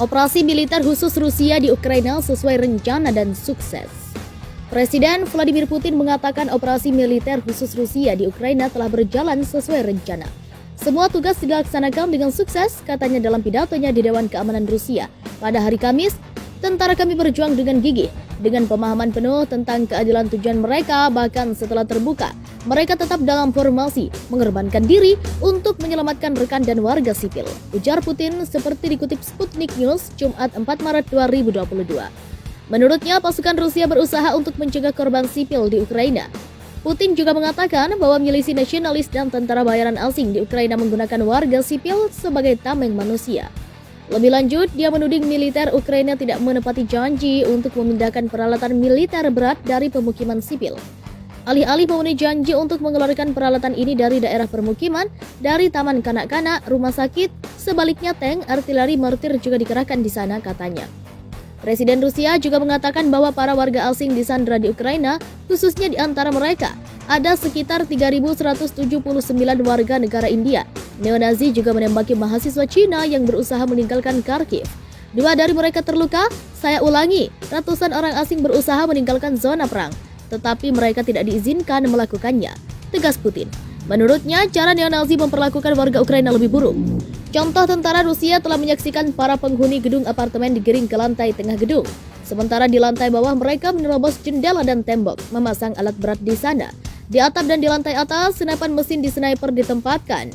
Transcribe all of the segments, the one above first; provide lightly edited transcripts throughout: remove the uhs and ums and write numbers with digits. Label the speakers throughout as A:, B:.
A: Operasi militer khusus Rusia di Ukraina sesuai rencana dan sukses. Presiden Vladimir Putin mengatakan operasi militer khusus Rusia di Ukraina telah berjalan sesuai rencana. Semua tugas dilaksanakan dengan sukses, katanya dalam pidatonya di Dewan Keamanan Rusia. Pada hari Kamis, tentara kami berjuang dengan gigih, dengan pemahaman penuh tentang keadilan tujuan mereka, bahkan setelah terbuka. Mereka tetap dalam formasi, mengorbankan diri untuk menyelamatkan rekan dan warga sipil, ujar Putin seperti dikutip Sputnik News Jumat 4 Maret 2022. Menurutnya, pasukan Rusia berusaha untuk mencegah korban sipil di Ukraina. Putin juga mengatakan bahwa milisi nasionalis dan tentara bayaran asing di Ukraina menggunakan warga sipil sebagai tameng manusia. Lebih lanjut, dia menuding militer Ukraina tidak menepati janji untuk memindahkan peralatan militer berat dari pemukiman sipil. Alih-alih memenuhi janji untuk mengeluarkan peralatan ini dari daerah permukiman, dari taman kanak-kanak, rumah sakit, sebaliknya tank, artileri, mortir juga dikerahkan di sana, katanya. Presiden Rusia juga mengatakan bahwa para warga asing disandra di Ukraina, khususnya di antara mereka, ada sekitar 3.179 warga negara India. Neonazi juga menembaki mahasiswa Cina yang berusaha meninggalkan Kharkiv. 2 dari mereka terluka. Saya ulangi, ratusan orang asing berusaha meninggalkan zona perang, tetapi mereka tidak diizinkan melakukannya, tegas Putin. Menurutnya, cara neonazi memperlakukan warga Ukraina lebih buruk. Contoh, tentara Rusia telah menyaksikan para penghuni gedung apartemen digiring ke lantai tengah gedung. Sementara di lantai bawah mereka menerobos jendela dan tembok, memasang alat berat di sana. Di atap dan di lantai atas, senapan mesin di sniper ditempatkan,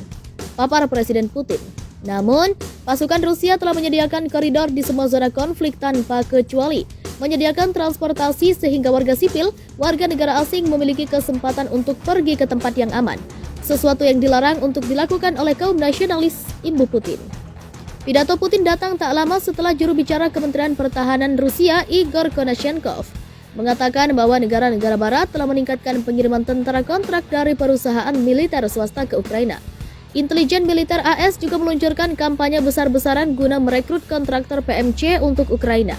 A: papar Presiden Putin. Namun, pasukan Rusia telah menyediakan koridor di semua zona konflik tanpa kecuali, menyediakan transportasi sehingga warga sipil, warga negara asing memiliki kesempatan untuk pergi ke tempat yang aman. Sesuatu yang dilarang untuk dilakukan oleh kaum nasionalis, imbu Putin. Pidato Putin datang tak lama setelah juru bicara Kementerian Pertahanan Rusia, Igor Konashenkov, mengatakan bahwa negara-negara barat telah meningkatkan pengiriman tentara kontrak dari perusahaan militer swasta ke Ukraina. Intelijen militer AS juga meluncurkan kampanye besar-besaran guna merekrut kontraktor PMC untuk Ukraina.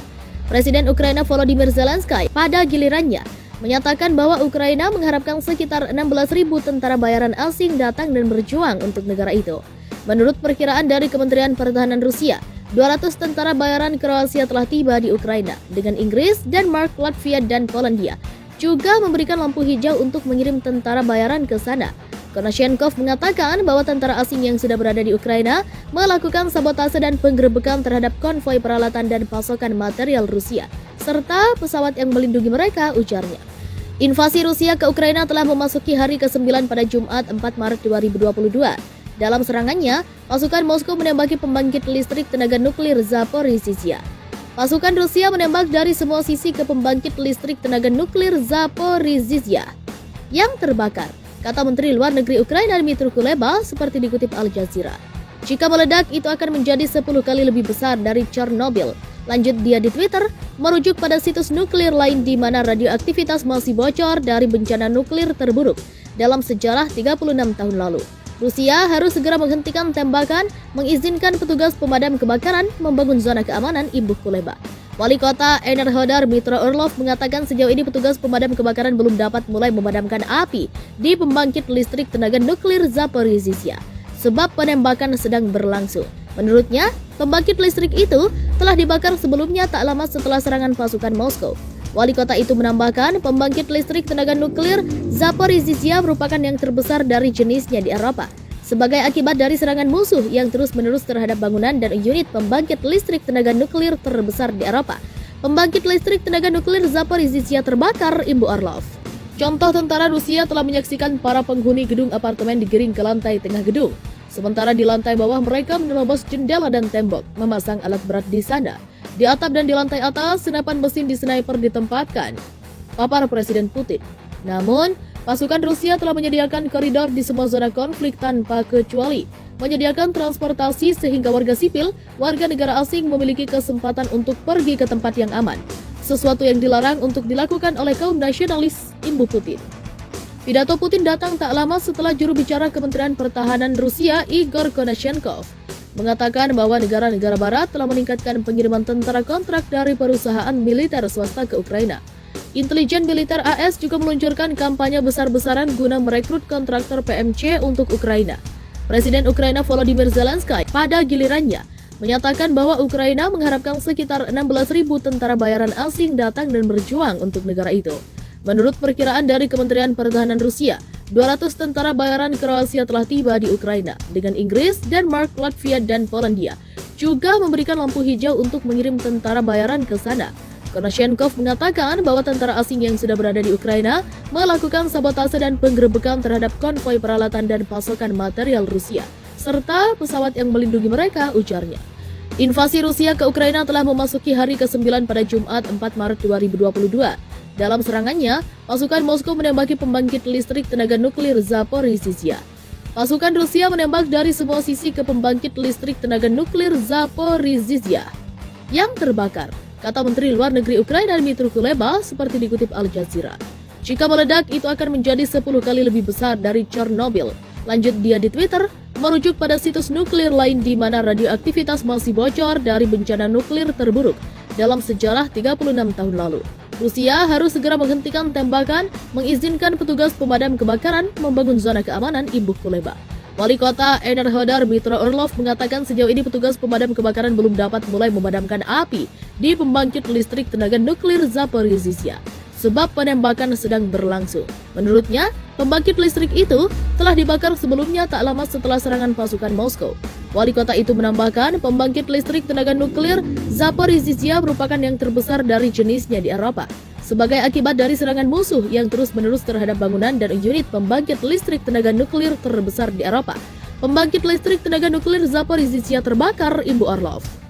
A: Presiden Ukraina Volodymyr Zelensky pada gilirannya menyatakan bahwa Ukraina mengharapkan sekitar 16.000 tentara bayaran asing datang dan berjuang untuk negara itu. Menurut perkiraan dari Kementerian Pertahanan Rusia, 200 tentara bayaran Kroasia telah tiba di Ukraina, dengan Inggris, Denmark, Latvia, dan Polandia juga memberikan lampu hijau untuk mengirim tentara bayaran ke sana. Konashenkov mengatakan bahwa tentara asing yang sudah berada di Ukraina melakukan sabotase dan penggerebekan terhadap konvoi peralatan dan pasokan material Rusia, serta pesawat yang melindungi mereka, ujarnya. Invasi Rusia ke Ukraina telah memasuki hari ke-9 pada Jumat 4 Maret 2022. Dalam serangannya, pasukan Moskow menembaki pembangkit listrik tenaga nuklir Zaporizhzhia. Pasukan Rusia menembak dari semua sisi ke pembangkit listrik tenaga nuklir Zaporizhzhia yang terbakar, kata Menteri Luar Negeri Ukraina Dmytro Kuleba seperti dikutip Al Jazeera. Jika meledak, itu akan menjadi 10 kali lebih besar dari Chernobyl. Lanjut dia di Twitter, merujuk pada situs nuklir lain di mana radioaktivitas masih bocor dari bencana nuklir terburuk dalam sejarah 36 tahun lalu. Rusia harus segera menghentikan tembakan, mengizinkan petugas pemadam kebakaran membangun zona keamanan, imbuh Kuleba. Wali kota Enerhodar Dmytro Orlov mengatakan sejauh ini petugas pemadam kebakaran belum dapat mulai memadamkan api di pembangkit listrik tenaga nuklir Zaporizhzhia, sebab penembakan sedang berlangsung. Menurutnya, pembangkit listrik itu telah dibakar sebelumnya tak lama setelah serangan pasukan Moskow. Wali kota itu menambahkan, pembangkit listrik tenaga nuklir Zaporizhzhia merupakan yang terbesar dari jenisnya di Eropa, sebagai akibat dari serangan musuh yang terus-menerus terhadap bangunan dan unit pembangkit listrik tenaga nuklir terbesar di Eropa. Pembangkit listrik tenaga nuklir Zaporizhzhia terbakar, imbu Orlov. Contoh, tentara Rusia telah menyaksikan para penghuni gedung apartemen digiring ke lantai tengah gedung. Sementara di lantai bawah mereka menerobos jendela dan tembok, memasang alat berat di sana. Di atap dan di lantai atas, senapan mesin di sniper ditempatkan, papar Presiden Putin. Namun, pasukan Rusia telah menyediakan koridor di semua zona konflik tanpa kecuali, menyediakan transportasi sehingga warga sipil, warga negara asing memiliki kesempatan untuk pergi ke tempat yang aman. Sesuatu yang dilarang untuk dilakukan oleh kaum nasionalis, imbu Putin. Pidato Putin datang tak lama setelah juru bicara Kementerian Pertahanan Rusia, Igor Konashenkov, mengatakan bahwa negara-negara barat telah meningkatkan pengiriman tentara kontrak dari perusahaan militer swasta ke Ukraina. Intelijen militer AS juga meluncurkan kampanye besar-besaran guna merekrut kontraktor PMC untuk Ukraina. Presiden Ukraina Volodymyr Zelensky pada gilirannya menyatakan bahwa Ukraina mengharapkan sekitar 16.000 tentara bayaran asing datang dan berjuang untuk negara itu. Menurut perkiraan dari Kementerian Pertahanan Rusia, 200 tentara bayaran Kroasia telah tiba di Ukraina, dengan Inggris, Denmark, Latvia, dan Polandia juga memberikan lampu hijau untuk mengirim tentara bayaran ke sana. Konashenkov mengatakan bahwa tentara asing yang sudah berada di Ukraina melakukan sabotase dan penggerebekan terhadap konvoi peralatan dan pasokan material Rusia, serta pesawat yang melindungi mereka, ujarnya. Invasi Rusia ke Ukraina telah memasuki hari ke-9 pada Jumat 4 Maret 2022. Dalam serangannya, pasukan Moskow menembaki pembangkit listrik tenaga nuklir Zaporizhzhia. Pasukan Rusia menembak dari semua sisi ke pembangkit listrik tenaga nuklir Zaporizhzhia yang terbakar, kata Menteri Luar Negeri Ukraina Dmytro Kuleba seperti dikutip Al Jazeera. Jika meledak, itu akan menjadi 10 kali lebih besar dari Chernobyl. Lanjut dia di Twitter, merujuk pada situs nuklir lain di mana radioaktivitas masih bocor dari bencana nuklir terburuk dalam sejarah 36 tahun lalu. Rusia harus segera menghentikan tembakan, mengizinkan petugas pemadam kebakaran membangun zona keamanan, imbuh Kuleba. Wali kota Enerhodar Dmytro Orlov mengatakan sejauh ini petugas pemadam kebakaran belum dapat mulai memadamkan api di pembangkit listrik tenaga nuklir Zaporizhzhia, sebab penembakan sedang berlangsung. Menurutnya, pembangkit listrik itu telah dibakar sebelumnya tak lama setelah serangan pasukan Moskow. Wali kota itu menambahkan pembangkit listrik tenaga nuklir Zaporizhzhia merupakan yang terbesar dari jenisnya di Eropa, sebagai akibat dari serangan musuh yang terus-menerus terhadap bangunan dan unit pembangkit listrik tenaga nuklir terbesar di Eropa. Pembangkit listrik tenaga nuklir Zaporizhzhia terbakar, imbuh Orlov.